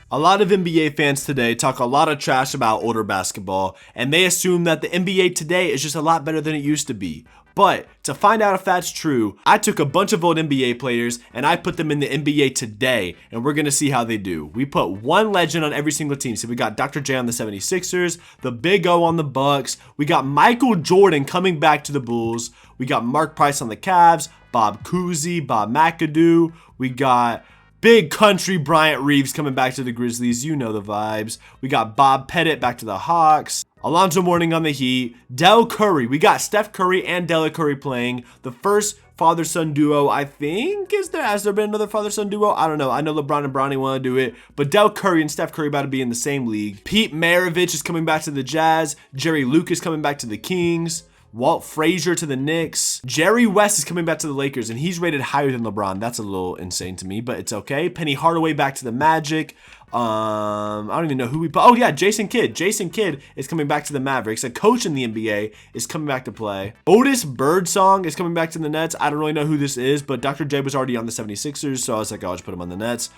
A lot of NBA fans today talk a lot of trash about older basketball, and they assume that the NBA today is just a lot better than it used to be. But to find out if that's true, I took a bunch of old NBA players and I put them in the NBA today, and we're going to see how they do. We put one legend on every single team. So we got Dr. J on the 76ers, the Big O on the Bucks. We got Michael Jordan coming back to the Bulls. We got Mark Price on the Cavs, Bob Cousy, Bob McAdoo. We got Big Country Bryant Reeves coming back to the Grizzlies. You know the vibes. We got Bob Pettit back to the Hawks. Alonzo Mourning on the Heat. Del Curry. We got Steph Curry and Della Curry playing. The first father-son duo, I think. Has there been another father-son duo? I don't know. I know LeBron and Bronny want to do it. But Del Curry and Steph Curry about to be in the same league. Pete Maravich is coming back to the Jazz. Jerry Lucas coming back to the Kings. Walt Frazier to the Knicks. Jerry West is coming back to the Lakers, and he's rated higher than LeBron. That's a little insane to me, but it's okay. Penny Hardaway back to the Magic. I don't even know who we put. Oh yeah, Jason Kidd. Jason Kidd is coming back to the Mavericks. A coach in the NBA is coming back to play. Otis Birdsong is coming back to the Nets. I don't really know who this is, but Dr. J was already on the 76ers, so I was like, I'll just put him on the Nets.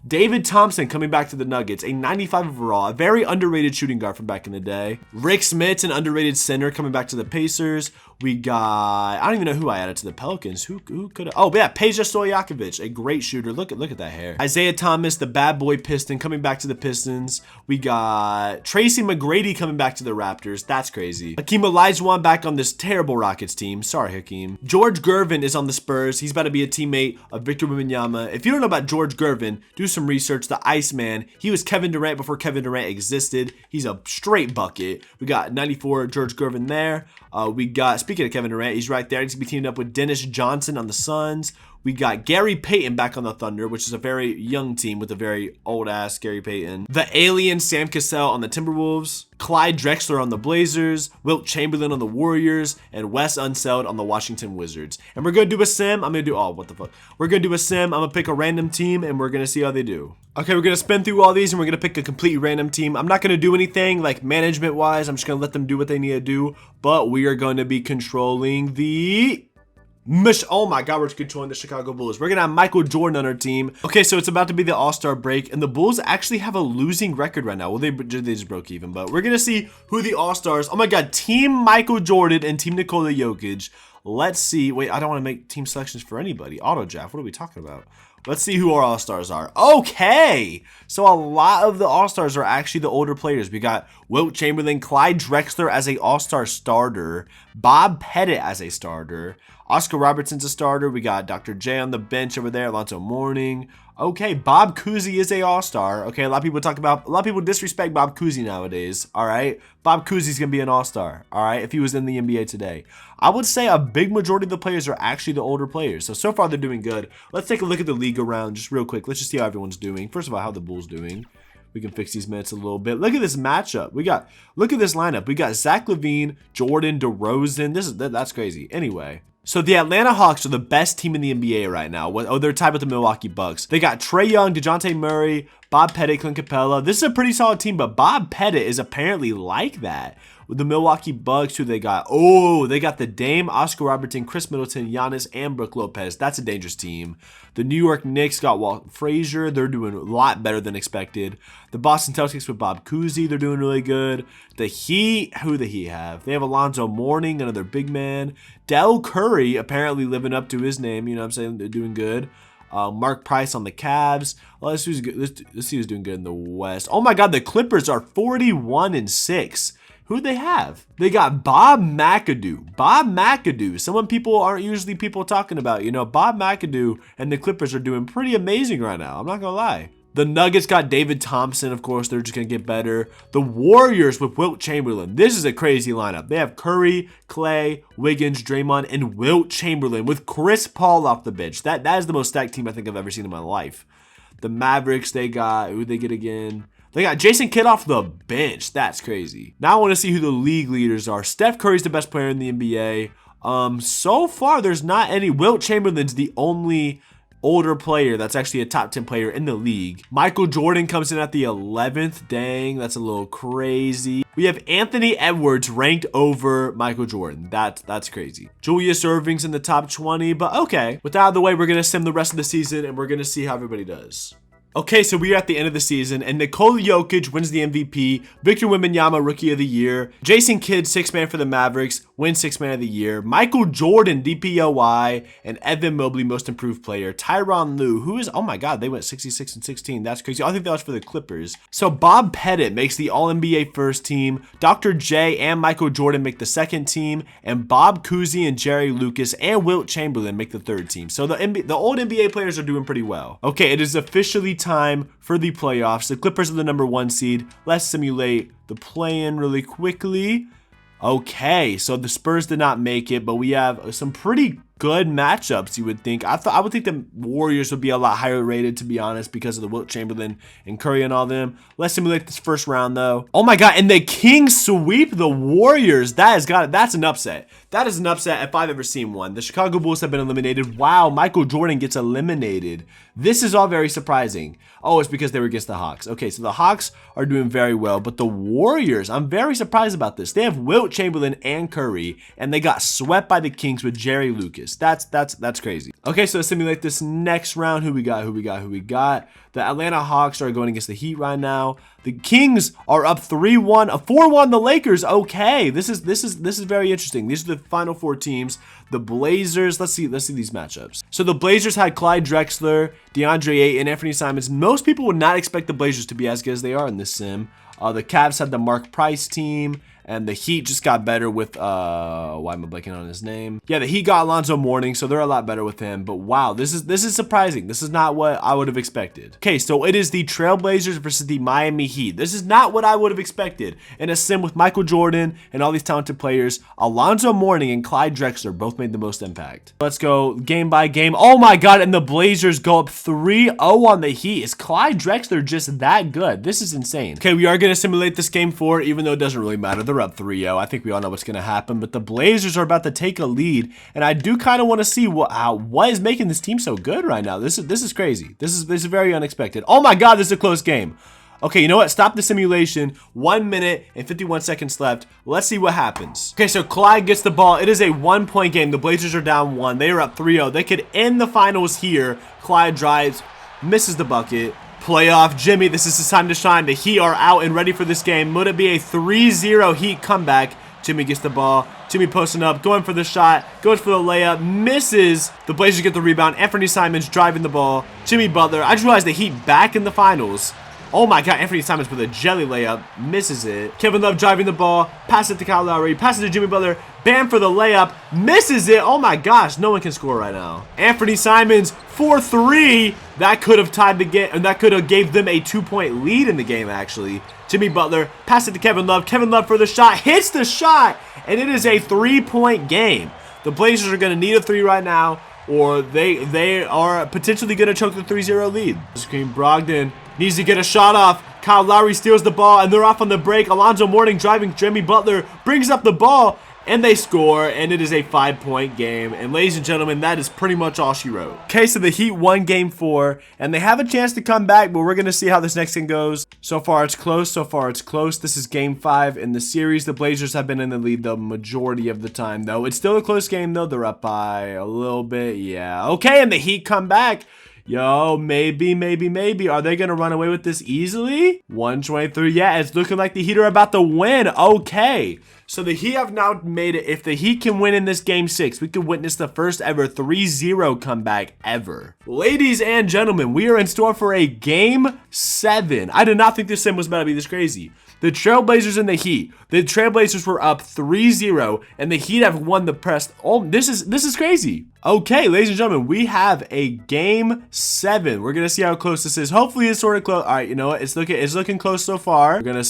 David Thompson coming back to the Nuggets, a 95 overall, a very underrated shooting guard from back in the day. Rick Smits, an underrated center, coming back to the Pacers. We got, I don't even know who I added to the Pelicans. Who could have? Oh yeah, Peja Stojakovic, a great shooter. Look at that hair. Isaiah Thomas, the bad boy Piston, coming back to the Pistons. We got Tracy McGrady coming back to the Raptors. That's crazy. Hakeem Olajuwon back on this terrible Rockets team. Sorry, Hakeem. George Gervin is on the Spurs. He's about to be a teammate of Victor Wembanyama. If you don't know about George Gervin, do some research. The Iceman. He was Kevin Durant before Kevin Durant existed. He's a straight bucket. We got 94 George Gervin there. We got, speaking of Kevin Durant, he's right there. He's going to be teaming up with Dennis Johnson on the Suns. We got Gary Payton back on the Thunder, which is a very young team with a very old-ass Gary Payton. The alien Sam Cassell on the Timberwolves. Clyde Drexler on the Blazers. Wilt Chamberlain on the Warriors. And Wes Unseld on the Washington Wizards. And we're going to do a sim. I'm going to do, oh, what the fuck. We're going to do a sim. I'm going to pick a random team, and we're going to see how they do. Okay, we're going to spin through all these, and we're going to pick a completely random team. I'm not going to do anything, like, management-wise. I'm just going to let them do what they need to do. But we are going to be controlling the... Oh my god, we're controlling the Chicago Bulls. We're gonna have Michael Jordan on our team. Okay, so it's about to be the All-Star break, and the Bulls actually have a losing record right now. Well, they just broke even, but we're gonna see who the All-Stars. Oh my god, Team Michael Jordan and Team Nikola Jokic. Let's see. Wait, I don't want to make team selections for anybody. Auto draft. What are we talking about? Let's see who our All-Stars are. Okay, so a lot of the All-Stars are actually the older players. We got Wilt Chamberlain, Clyde Drexler as a All-Star starter, Bob Pettit as a starter, Oscar Robertson's a starter. We got Dr. J on the bench over there, Alonzo Mourning. Okay, Bob Cousy is a All-Star. Okay, a lot of people disrespect Bob Cousy nowadays, all right? Bob Cousy's going to be an All-Star, all right, if he was in the NBA today. I would say a big majority of the players are actually the older players. So far they're doing good. Let's take a look at the league around just real quick. Let's just see how everyone's doing. First of all, how the Bulls doing. We can fix these minutes a little bit. Look at this matchup. Look at this lineup. We got Zach LaVine, Jordan, DeRozan. That's crazy. Anyway. So the Atlanta Hawks are the best team in the NBA right now. Oh, they're tied with the Milwaukee Bucks. They got Trae Young, DeJounte Murray, Bob Pettit, Clint Capella. This is a pretty solid team, but Bob Pettit is apparently like that. With the Milwaukee Bucks, who they got? Oh, they got the Dame, Oscar Robertson, Chris Middleton, Giannis, and Brook Lopez. That's a dangerous team. The New York Knicks got Walt Frazier. They're doing a lot better than expected. The Boston Celtics with Bob Cousy. They're doing really good. The Heat, who the Heat have? They have Alonzo Mourning, another big man. Del Curry, apparently living up to his name. You know what I'm saying? They're doing good. Mark Price on the Cavs. Well, let's see who's doing good in the West. Oh my God, the Clippers are 41-6. Who'd they have? They got Bob McAdoo. Bob McAdoo. Someone people aren't usually people talking about. You know, Bob McAdoo and the Clippers are doing pretty amazing right now. I'm not gonna lie. The Nuggets got David Thompson. Of course, they're just gonna get better. The Warriors with Wilt Chamberlain. This is a crazy lineup. They have Curry, Clay, Wiggins, Draymond, and Wilt Chamberlain with Chris Paul off the bench. That is the most stacked team I think I've ever seen in my life. The Mavericks, they got, who'd they get again? They got Jason Kidd off the bench. That's crazy. Now I want to see who the league leaders are. Steph Curry's the best player in the NBA. So far, there's not any. Wilt Chamberlain's the only older player that's actually a top 10 player in the league. Michael Jordan comes in at the 11th. Dang, that's a little crazy. We have Anthony Edwards ranked over Michael Jordan. That's crazy. Julius Erving's in the top 20, but okay. With that out of the way, we're going to sim the rest of the season, and we're going to see how everybody does. Okay, so we are at the end of the season, and Nikola Jokic wins the MVP, Victor Wembanyama Rookie of the Year, Jason Kidd, 6th man for the Mavericks, wins 6th man of the year, Michael Jordan, DPOY, and Evan Mobley, Most Improved Player, Tyronn Lue, who is, oh my god, they went 66 and 16, that's crazy. I think that was for the Clippers. So Bob Pettit makes the All-NBA first team, Dr. J and Michael Jordan make the second team, and Bob Cousy and Jerry Lucas and Wilt Chamberlain make the third team. So the old NBA players are doing pretty well. Okay, it is officially time for the playoffs. The Clippers are the #1 seed. Let's simulate the play-in really quickly. Okay, so the Spurs did not make it, but we have some pretty good matchups, you would think. I would think the Warriors would be a lot higher rated, to be honest, because of the Wilt Chamberlain and Curry and all them. Let's simulate this first round, though. Oh my god, and the Kings sweep the Warriors. That's an upset. That is an upset if I've ever seen one. The Chicago Bulls have been eliminated. Wow, Michael Jordan gets eliminated. This is all very surprising. Oh, it's because they were against the Hawks. Okay, so the Hawks are doing very well, but the Warriors, I'm very surprised about this. They have Wilt Chamberlain and Curry, and they got swept by the Kings with Jerry Lucas. That's crazy. Okay, so to simulate this next round, who we got? The Atlanta Hawks are going against the Heat right now. The Kings are up 3-1, 4-1 the Lakers. Okay, this is very interesting. These are the final 4 teams. The Blazers, let's see these matchups. So the Blazers had Clyde Drexler, DeAndre Ayton, and Anthony Simons. Most people would not expect the Blazers to be as good as they are in this sim. The Cavs had the Mark Price team. And the Heat just got better with, why am I blanking on his name? Yeah, the Heat got Alonzo Mourning, so they're a lot better with him. But wow, this is surprising. This is not what I would have expected. Okay, so it is the Trailblazers versus the Miami Heat. This is not what I would have expected. In a sim with Michael Jordan and all these talented players, Alonzo Mourning and Clyde Drexler both made the most impact. Let's go game by game. Oh my god, and the Blazers go up 3-0 on the Heat. Is Clyde Drexler just that good? This is insane. Okay, we are going to simulate this game 4, even though it doesn't really matter. They're up 3-0. I think we all know what's going to happen, but the Blazers are about to take a lead, and I do kind of want to see what is making this team so good right now. This is crazy. This is very unexpected. Oh my god, this is a close game. Okay, you know what? Stop the simulation. 1 minute and 51 seconds left. Let's see what happens. Okay, so Clyde gets the ball. It is a 1-point game. The Blazers are down 1. They are up 3-0. They could end the finals here. Clyde drives, misses the bucket. Playoff Jimmy, this is his time to shine. The Heat are out and ready for this game. Would it be a 3-0 Heat comeback? Jimmy gets the ball. Jimmy posting up, going for the shot, goes for the layup, misses. The Blazers get the rebound. Anthony Simons driving the ball. Jimmy Butler. I just realized the Heat back in the finals. Oh my god, Anthony Simons with a jelly layup, misses it. Kevin Love driving the ball, pass it to Kyle Lowry, pass it to Jimmy Butler, Bam for the layup, misses it. Oh my gosh, no one can score right now. Anthony Simons for 3. That could have tied the game, and that could have gave them a 2-point lead in the game actually. Jimmy Butler, pass it to Kevin Love. Kevin Love for the shot, hits the shot, and it is a 3-point game. The Blazers are going to need a 3 right now, or they are potentially going to choke the 3-0 lead. Screen Brogdon needs to get a shot off. Kyle Lowry steals the ball, and they're off on the break. Alonzo Mourning driving. Jimmy Butler brings up the ball, and they score, and it is a 5-point game. And ladies and gentlemen, that is pretty much all she wrote. Okay, so the Heat won game 4, and they have a chance to come back, but we're going to see how this next game goes. So far, it's close. This is game 5 in the series. The Blazers have been in the lead the majority of the time, though. It's still a close game, though. They're up by a little bit. Yeah. Okay, and the Heat come back. Yo, maybe. Are they going to run away with this easily? 123. Yeah, it's looking like the Heat are about to win. Okay. So the Heat have now made it. If the Heat can win in this game 6, we could witness the first ever 3-0 comeback ever. Ladies and gentlemen, we are in store for a game 7. I did not think this sim was about to be this crazy. The Trailblazers and the Heat. The Trailblazers were up 3-0, and the Heat have won the press. Oh, this is crazy. Okay, ladies and gentlemen, we have a game 7. We're gonna see how close this is. Hopefully, it's sort of close. All right, you know what? It's looking close so far. We're gonna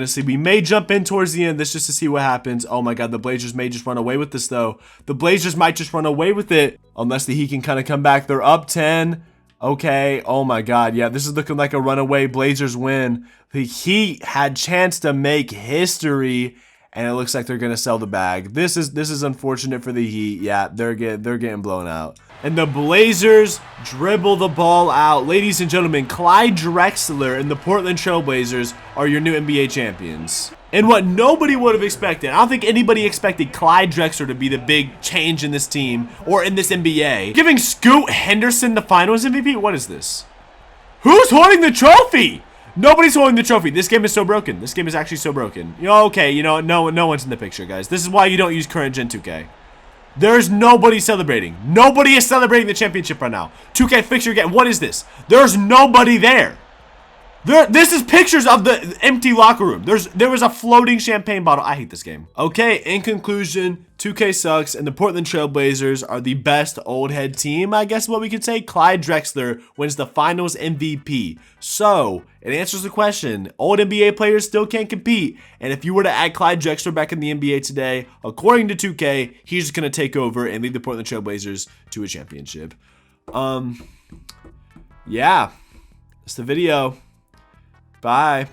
see. We may jump in towards the end. This just to see what happens. Oh my God, the Blazers may just run away with this though. The Blazers might just run away with it unless the Heat can kind of come back. They're up 10. Okay, oh my God, yeah, this is looking like a runaway Blazers win. The Heat had chance to make history, and it looks like they're gonna sell the bag. This is unfortunate for the Heat. Yeah, they're getting blown out. And the Blazers dribble the ball out. Ladies and gentlemen, Clyde Drexler and the Portland Trail Blazers are your new NBA champions. And what nobody would have expected, I don't think anybody expected Clyde Drexler to be the big change in this team or in this NBA. Giving Scoot Henderson the Finals MVP? What is this? Who's holding the trophy? Nobody's holding the trophy. This game is so broken. This game is actually so broken. You know, okay, you know, no one's in the picture, guys. This is why you don't use current gen 2K. There's nobody celebrating. Nobody is celebrating the championship right now. 2K, fix your game. What is this? There's nobody there. This is pictures of the empty locker room. There was a floating champagne bottle. I hate this game. Okay, in conclusion, 2K sucks, and the Portland Trailblazers are the best old head team, I guess what we could say. Clyde Drexler wins the finals MVP. So, it answers the question. Old NBA players still can't compete, and if you were to add Clyde Drexler back in the NBA today, according to 2K, he's just going to take over and lead the Portland Trailblazers to a championship. Yeah, that's the video. Bye.